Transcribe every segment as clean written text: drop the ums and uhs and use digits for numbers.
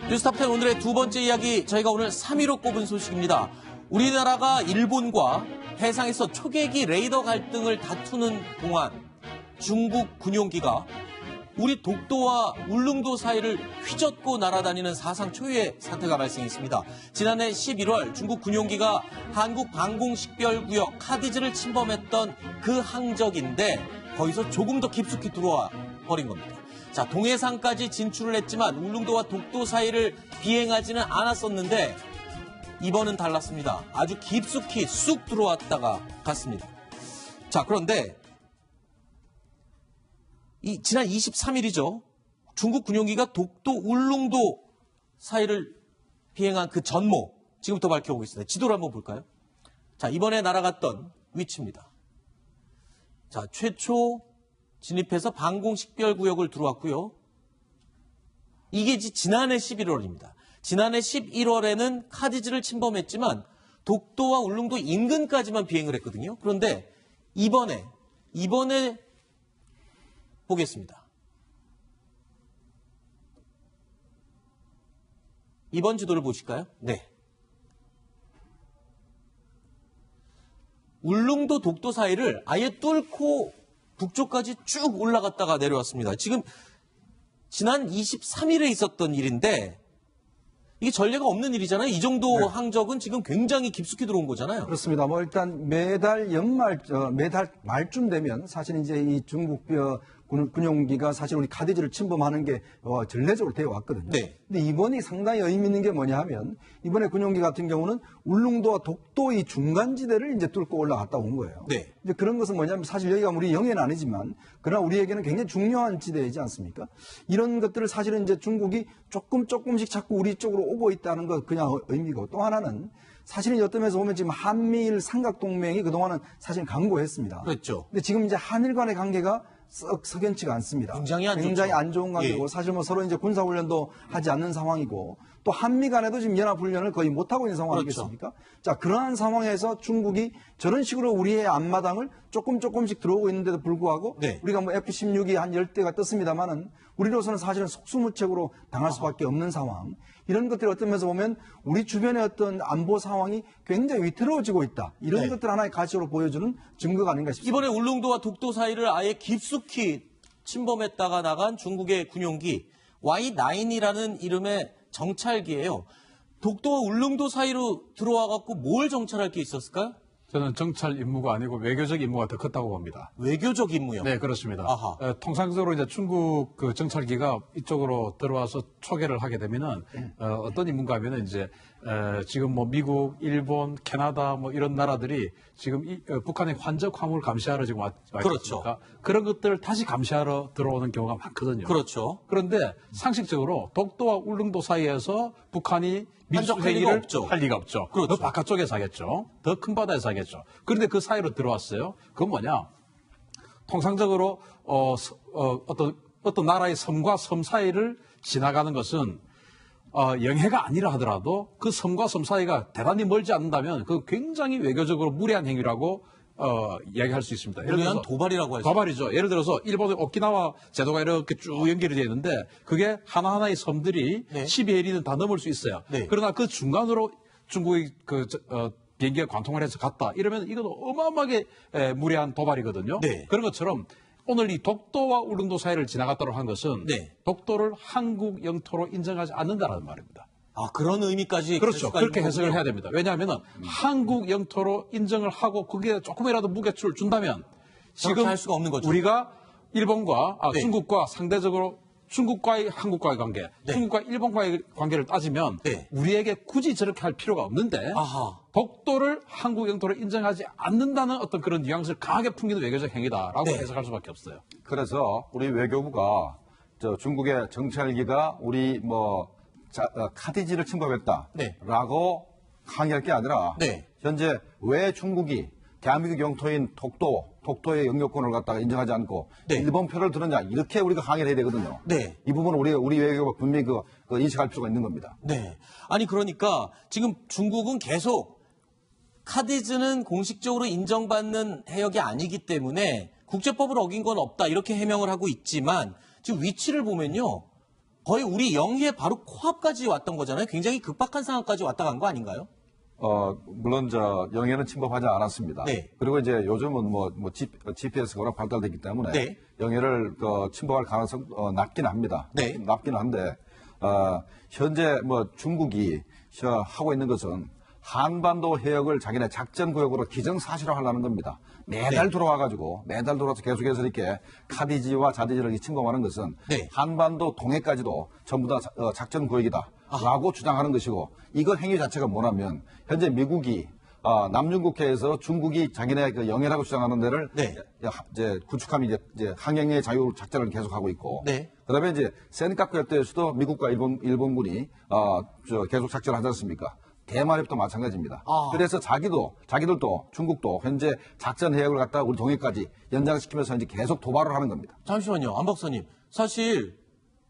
뉴스탑10 오늘의 두 번째 이야기, 저희가 오늘 3위로 꼽은 소식입니다. 우리나라가 일본과 해상에서 초계기 레이더 갈등을 다투는 동안 중국 군용기가 우리 독도와 울릉도 사이를 휘젓고 날아다니는 사상 초유의 사태가 발생했습니다. 지난해 11월 중국 군용기가 한국 방공식별구역 카디즈를 침범했던 그 항적인데 거기서 조금 더 깊숙이 들어와 버린 겁니다. 자, 동해상까지 진출을 했지만 울릉도와 독도 사이를 비행하지는 않았었는데 이번은 달랐습니다. 아주 깊숙이 쑥 들어왔다가 갔습니다. 자, 그런데 지난 23일이죠. 중국 군용기가 독도 울릉도 사이를 비행한 그 전모, 지금부터 밝혀보겠습니다. 지도를 한번 볼까요? 자, 이번에 날아갔던 위치입니다. 자, 최초 진입해서 방공식별구역을 들어왔고요. 이게 지난해 11월입니다. 지난해 11월에는 카디즈를 침범했지만 독도와 울릉도 인근까지만 비행을 했거든요. 그런데 이번에 보겠습니다. 이번 지도를 보실까요? 네. 울릉도 독도 사이를 아예 뚫고 북쪽까지 쭉 올라갔다가 내려왔습니다. 지금 지난 23일에 있었던 일인데 이게 전례가 없는 일이잖아요. 이 정도 항적은 지금 굉장히 깊숙이 들어온 거잖아요. 그렇습니다. 뭐 일단 매달 말쯤 되면 사실 이제 이 중국 군용기가 사실 우리 카디즈를 침범하는 게 전례적으로 되어 왔거든요. 네. 근데 이번이 상당히 의미 있는 게 뭐냐 하면 이번에 군용기 같은 경우는 울릉도와 독도 이 중간지대를 이제 뚫고 올라갔다 온 거예요. 네. 이제 그런 것은 뭐냐면 사실 여기가 우리 영해는 아니지만 그러나 우리에게는 굉장히 중요한 지대이지 않습니까? 이런 것들을 사실은 이제 중국이 조금씩 자꾸 우리 쪽으로 오고 있다는 것 그냥 의미고 또 하나는 사실은 어떤 면에서 보면 지금 한미일 삼각동맹이 그동안은 사실 강고했습니다. 그렇죠. 근데 지금 이제 한일 간의 관계가 썩 석연치가 않습니다. 굉장히 안 좋은 관계고 예. 사실 뭐 서로 이제 군사훈련도 하지 않는 상황이고 또 한미 간에도 지금 연합훈련을 거의 못하고 있는 상황 아니겠습니까? 그렇죠. 자, 그러한 상황에서 중국이 저런 식으로 우리의 앞마당을 조금씩 들어오고 있는데도 불구하고 네. 우리가 뭐 F-16이 한 10대가 떴습니다만은 우리로서는 사실은 속수무책으로 당할 수밖에 없는 상황. 이런 것들이 어떤 면에서 보면 우리 주변의 어떤 안보 상황이 굉장히 위태로워지고 있다. 이런 네. 것들 하나의 가치로 보여주는 증거가 아닌가 싶습니다. 이번에 울릉도와 독도 사이를 아예 깊숙이 침범했다가 나간 중국의 군용기 Y9이라는 이름의 정찰기예요. 독도와 울릉도 사이로 들어와갖고 뭘 정찰할 게 있었을까요? 저는 정찰 임무가 아니고 외교적 임무가 더 컸다고 봅니다. 외교적 임무요? 네, 그렇습니다. 아하. 통상적으로 이제 중국 그 정찰기가 이쪽으로 들어와서 초계를 하게 되면은 어떤 임무가 하면은 이제 지금 뭐 미국, 일본, 캐나다 뭐 이런 나라들이 지금 북한의 환적 화물 감시하러 지금 왔 그렇죠. 있습니까? 그런 것들을 다시 감시하러 들어오는 경우가 많거든요. 그렇죠. 그런데 상식적으로 독도와 울릉도 사이에서 북한이 한적 할 리가 민주행위를 없죠. 할 리가 없죠. 그렇죠. 더 바깥쪽에서 하겠죠. 더 큰 바다에서 하겠죠. 그런데 그 사이로 들어왔어요. 그건 뭐냐? 통상적으로 어떤 나라의 섬과 섬 사이를 지나가는 것은 영해가 아니라 하더라도 그 섬과 섬 사이가 대단히 멀지 않는다면 그 굉장히 외교적으로 무례한 행위라고 이야기할 수 있습니다. 예를 무례한 들어서 도발이라고 할 수 도발이죠. 예를 들어서 일본의 오키나와 제도가 이렇게 쭉 연결이 되어 있는데 그게 하나하나의 섬들이 네. 12해리는 다 넘을 수 있어요. 네. 그러나 그 중간으로 중국이 비행기가 관통을 해서 갔다. 이러면 이건 어마어마하게 무례한 도발이거든요. 네. 그런 것처럼 오늘 이 독도와 울릉도 사이를 지나갔다고 한 것은 네. 독도를 한국 영토로 인정하지 않는다는 말입니다. 아, 그런 의미까지. 그렇죠. 그렇게 해석을 해야 됩니다. 왜냐하면 한국 영토로 인정을 하고 거기에 조금이라도 무게추를 준다면 지금 할 수가 없는 거죠. 우리가 일본과 네. 중국과 상대적으로 중국과의 한국과의 관계, 네. 중국과 일본과의 관계를 따지면 네. 우리에게 굳이 저렇게 할 필요가 없는데 아하. 독도를 한국 영토로 인정하지 않는다는 어떤 그런 뉘앙스를 강하게 풍기는 외교적 행위다라고 네. 해석할 수밖에 없어요. 그래서 우리 외교부가 중국의 정찰기가 우리 카디지를 침범했다라고 네. 항의할 게 아니라 네. 현재 왜 중국이 대한민국 영토인 독도의 영유권을 갖다가 인정하지 않고 네. 일본 표를 들었냐 이렇게 우리가 항의를 해야 되거든요. 네. 이 부분은 우리 외교부가 분명히 그 인식할 필요가 있는 겁니다. 네. 아니, 그러니까 지금 중국은 계속 카디즈는 공식적으로 인정받는 해역이 아니기 때문에 국제법을 어긴 건 없다 이렇게 해명을 하고 있지만 지금 위치를 보면요. 거의 우리 영해 바로 코앞까지 왔던 거잖아요. 굉장히 급박한 상황까지 왔다 간 거 아닌가요? 물론 영해는 침범하지 않았습니다. 네. 그리고 이제 요즘은 GPS가 워낙 발달됐기 때문에 네. 영해를 침범할 가능성 낮긴 합니다. 네. 낮긴 한데 현재 중국이 하고 있는 것은 한반도 해역을 자기네 작전 구역으로 기정사실화하려는 겁니다. 매달 들어와가지고 매달 들어와서 계속해서 이렇게 카디지와 자디지를 이렇게 침범하는 것은 네. 한반도 동해까지도 전부 다 작전 구역이다라고 주장하는 것이고, 이거 행위 자체가 뭐냐면 현재 미국이 남중국해에서 중국이 자기네 그 영해라고 주장하는 데를 네. 이제 구축함이 이제 항행의 자유 작전을 계속하고 있고, 네. 그다음에 이제 센카쿠 협대에서도 미국과 일본군이 계속 작전을 하지 않습니까? 대만협도 마찬가지입니다. 그래서 자기들도 중국도 현재 작전 해역을 갖다가 우리 동해까지 연장시키면서 이제 계속 도발을 하는 겁니다. 잠시만요. 안 박사님. 사실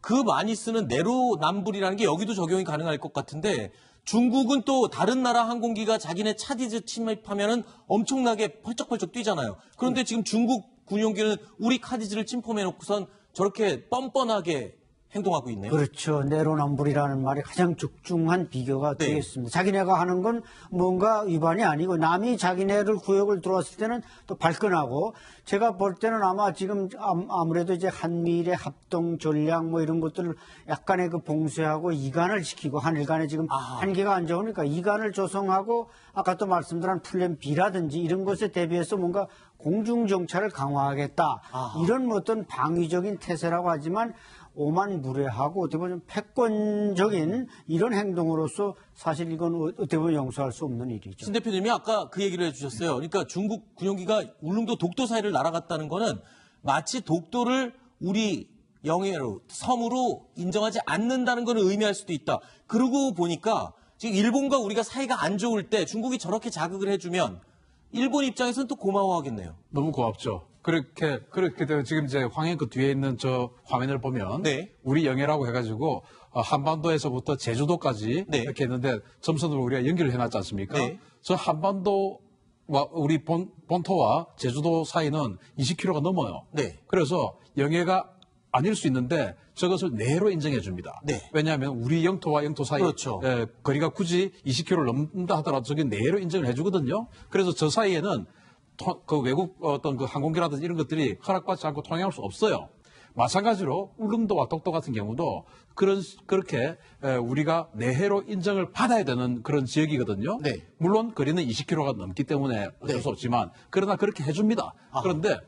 그 많이 쓰는 내로남불이라는 게 여기도 적용이 가능할 것 같은데 중국은 또 다른 나라 항공기가 자기네 차디즈 침입하면은 엄청나게 펄쩍펄쩍 뛰잖아요. 그런데 지금 중국 군용기는 우리 카디즈를 침범해놓고선 저렇게 뻔뻔하게 행동하고 있네요. 그렇죠. 내로남불이라는 말이 가장 적중한 비교가 네. 되겠습니다. 자기네가 하는 건 뭔가 위반이 아니고 남이 자기네를 구역을 들어왔을 때는 또 발끈하고, 제가 볼 때는 아마 지금 아무래도 이제 한미일의 합동 전략 이런 것들을 약간의 그 봉쇄하고 이간을 시키고, 한일 간에 지금 한계가 안 좋으니까 이간을 조성하고, 아까 또 말씀드린 플랜 B라든지 이런 것에 대비해서 뭔가 공중정찰을 강화하겠다. 이런 어떤 방위적인 태세라고 하지만 오만 무례하고 어떻게 보면 패권적인 이런 행동으로서 사실 이건 어떻게 보면 용서할 수 없는 일이죠. 신 대표님이 아까 그 얘기를 해주셨어요. 그러니까 중국 군용기가 울릉도 독도 사이를 날아갔다는 거는 마치 독도를 우리 영해로, 섬으로 인정하지 않는다는 걸 의미할 수도 있다. 그러고 보니까 지금 일본과 우리가 사이가 안 좋을 때 중국이 저렇게 자극을 해주면 일본 입장에서는 또 고마워하겠네요. 너무 고맙죠. 그렇게 되면 지금 이제 황해 그 뒤에 있는 저 화면을 보면 네. 우리 영해라고 해가지고 한반도에서부터 제주도까지 네. 이렇게 했는데 점선으로 우리가 연결을 해놨지 않습니까? 네. 저 한반도와 우리 본토와 제주도 사이는 20km가 넘어요. 네. 그래서 영해가 아닐 수 있는데 저것을 내로 인정해 줍니다. 네. 왜냐하면 우리 영토와 영토 사이 그렇죠. 거리가 굳이 20km를 넘는다 하더라도 저게 내로 인정을 해주거든요. 그래서 저 사이에는 그 외국 어떤 그 항공기라든지 이런 것들이 허락받지 않고 통행할 수 없어요. 마찬가지로 울릉도와 독도 같은 경우도 그렇게 우리가 내해로 인정을 받아야 되는 그런 지역이거든요. 네. 물론 거리는 20km가 넘기 때문에 어쩔 수 없지만 그러나 그렇게 해줍니다. 그런데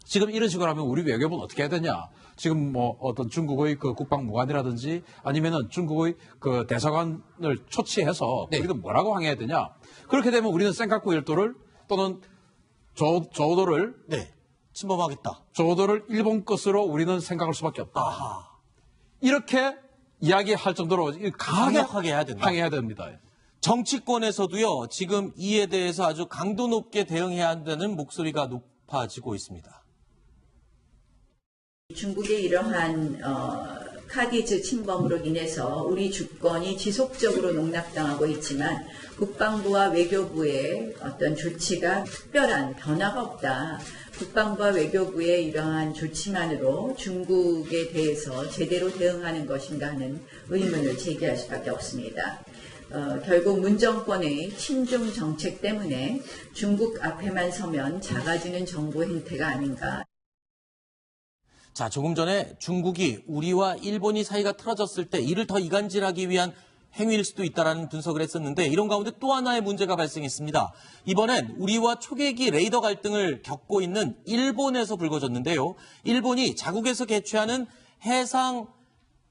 지금 이런 식으로 하면 우리 외교부는 어떻게 해야 되냐? 지금 어떤 중국의 그 국방무관이라든지 아니면은 중국의 그 대사관을 초치해서 네. 우리가 뭐라고 항의해야 되냐? 그렇게 되면 우리는 센카쿠 열도를 또는 조도를 네. 침범하겠다. 조도를 일본 것으로 우리는 생각할 수밖에 없다. 이렇게 이야기할 정도로 강력하게 해야 된다. 항의해야 됩니다. 정치권에서도요, 지금 이에 대해서 아주 강도 높게 대응해야 한다는 목소리가 높아지고 있습니다. 중국의 이러한 카디즈 침범으로 인해서 우리 주권이 지속적으로 농락당하고 있지만 국방부와 외교부의 어떤 조치가 특별한 변화가 없다. 국방부와 외교부의 이러한 조치만으로 중국에 대해서 제대로 대응하는 것인가 하는 의문을 제기할 수밖에 없습니다. 결국 문 정권의 친중 정책 때문에 중국 앞에만 서면 작아지는 정부 행태가 아닌가. 자, 조금 전에 중국이 우리와 일본이 사이가 틀어졌을 때 이를 더 이간질하기 위한 행위일 수도 있다라는 분석을 했었는데 이런 가운데 또 하나의 문제가 발생했습니다. 이번엔 우리와 초계기 레이더 갈등을 겪고 있는 일본에서 불거졌는데요. 일본이 자국에서 개최하는 해상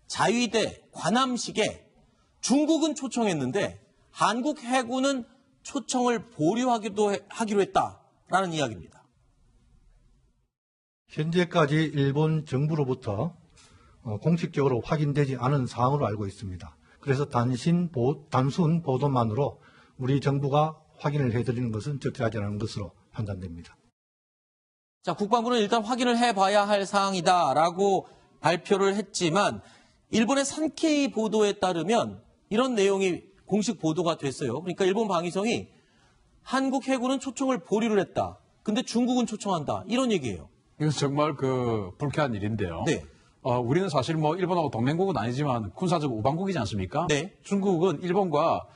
자위대 관함식에 중국은 초청했는데 한국 해군은 초청을 보류하기로 했다라는 이야기입니다. 현재까지 일본 정부로부터 공식적으로 확인되지 않은 사항으로 알고 있습니다. 그래서 단순 보도만으로 우리 정부가 확인을 해드리는 것은 적절하지 않은 것으로 판단됩니다. 자, 국방부는 일단 확인을 해봐야 할 사항이다라고 발표를 했지만 일본의 산케이 보도에 따르면 이런 내용이 공식 보도가 됐어요. 그러니까 일본 방위성이 한국 해군은 초청을 보류를 했다. 근데 중국은 초청한다. 이런 얘기예요. 이건 정말 그 불쾌한 일인데요. 네. 우리는 사실 뭐 일본하고 동맹국은 아니지만 군사적 우방국이지 않습니까? 네. 중국은 일본과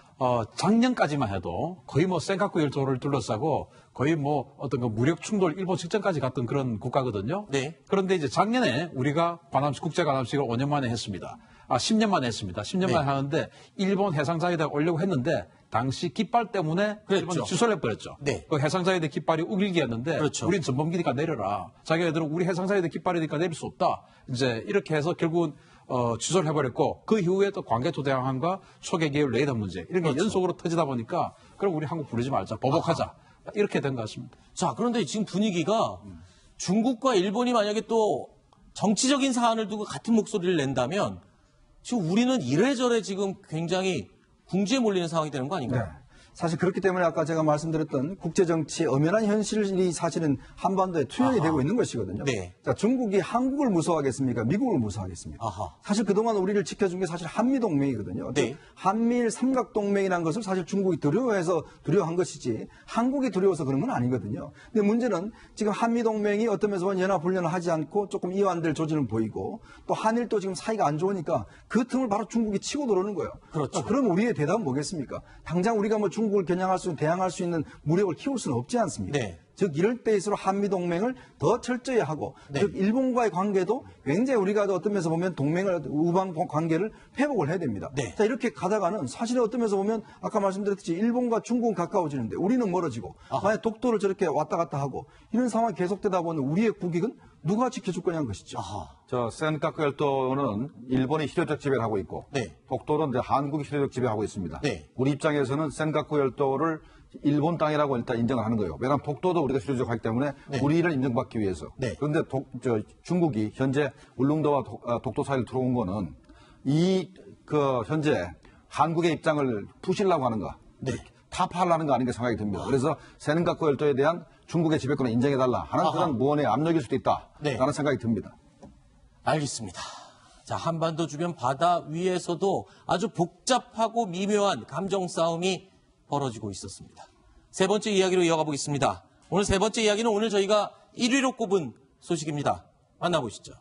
작년까지만 해도 거의 뭐 센카쿠 열도를 둘러싸고 거의 뭐 어떤 그 무력 충돌 일본 직전까지 갔던 그런 국가거든요. 네. 그런데 이제 작년에 우리가 국제 관함식을 5년 만에 했습니다. 10년 만에 했습니다. 10년 네. 만에 하는데 일본 해상자위대가 오려고 했는데 당시 깃발 때문에 그랬죠. 일본이 취소를 해버렸죠. 네. 그 해상자위대 깃발이 우길기였는데 그렇죠. 우린 전범기니까 내려라. 자기네들은 우리 해상자위대 깃발이니까 내릴 수 없다. 이제 이렇게 해서 결국은 취소를 해버렸고 그 이후에 또 광개토 대항함과 초계기의 레이더 문제 이런 게 그렇죠. 연속으로 터지다 보니까 그럼 우리 한국 부르지 말자. 보복하자. 이렇게 된 것 같습니다. 자, 그런데 지금 분위기가 중국과 일본이 만약에 또 정치적인 사안을 두고 같은 목소리를 낸다면 지금 우리는 이래저래 지금 굉장히 궁지에 몰리는 상황이 되는 거 아닌가요? 네. 사실 그렇기 때문에 아까 제가 말씀드렸던 국제정치의 엄연한 현실이 사실은 한반도에 투영이 되고 있는 것이거든요. 네. 자, 중국이 한국을 무서워하겠습니까? 미국을 무서워하겠습니까? 아하. 사실 그동안 우리를 지켜준 게 사실 한미동맹이거든요. 네. 한미일 삼각동맹이라는 것을 사실 중국이 두려워해서 두려워한 것이지 한국이 두려워서 그런 건 아니거든요. 근데 문제는 지금 한미동맹이 어떤 면에서 보면 연합훈련을 하지 않고 조금 이완될 조짐은 보이고 또 한일도 지금 사이가 안 좋으니까 그 틈을 바로 중국이 치고 들어오는 거예요. 그렇죠. 그럼 우리의 대답은 뭐겠습니까? 당장 우리가 뭐 중국을 겨냥할 수, 대항할 수 있는 무력을 키울 수는 없지 않습니까? 네. 즉 이럴 때일수록 한미동맹을 더 철저히 하고 네. 즉 일본과의 관계도 굉장히 우리가 어떤 면에서 보면 동맹을 우방 관계를 회복을 해야 됩니다. 네. 자 이렇게 가다가는 사실 어떤 면에서 보면 아까 말씀드렸듯이 일본과 중국은 가까워지는데 우리는 멀어지고 만약 독도를 저렇게 왔다 갔다 하고 이런 상황이 계속되다 보면 우리의 국익은 누가 지켜줄 거냐는 것이죠. 저 센카쿠 열도는 일본이 실효적 지배를 하고 있고 네. 독도는 이제 한국이 실효적 지배하고 있습니다. 네. 우리 입장에서는 센카쿠 열도를 일본 땅이라고 일단 인정을 하는 거예요. 왜냐하면 독도도 우리가 실효적하기 때문에 네. 우리를 인정받기 위해서. 네. 그런데 중국이 현재 울릉도와 독도 사이를 들어온 거는 현재 한국의 입장을 푸시려고 하는 거. 네. 타파하려는 거 아닌가 생각이 듭니다. 그래서 센카쿠 열도에 대한 중국의 지배권을 인정해달라 하는 그런 무언의 압력일 수도 있다라는 네. 생각이 듭니다. 알겠습니다. 자, 한반도 주변 바다 위에서도 아주 복잡하고 미묘한 감정 싸움이 벌어지고 있었습니다. 세 번째 이야기로 이어가 보겠습니다. 오늘 세 번째 이야기는 오늘 저희가 1위로 꼽은 소식입니다. 만나보시죠.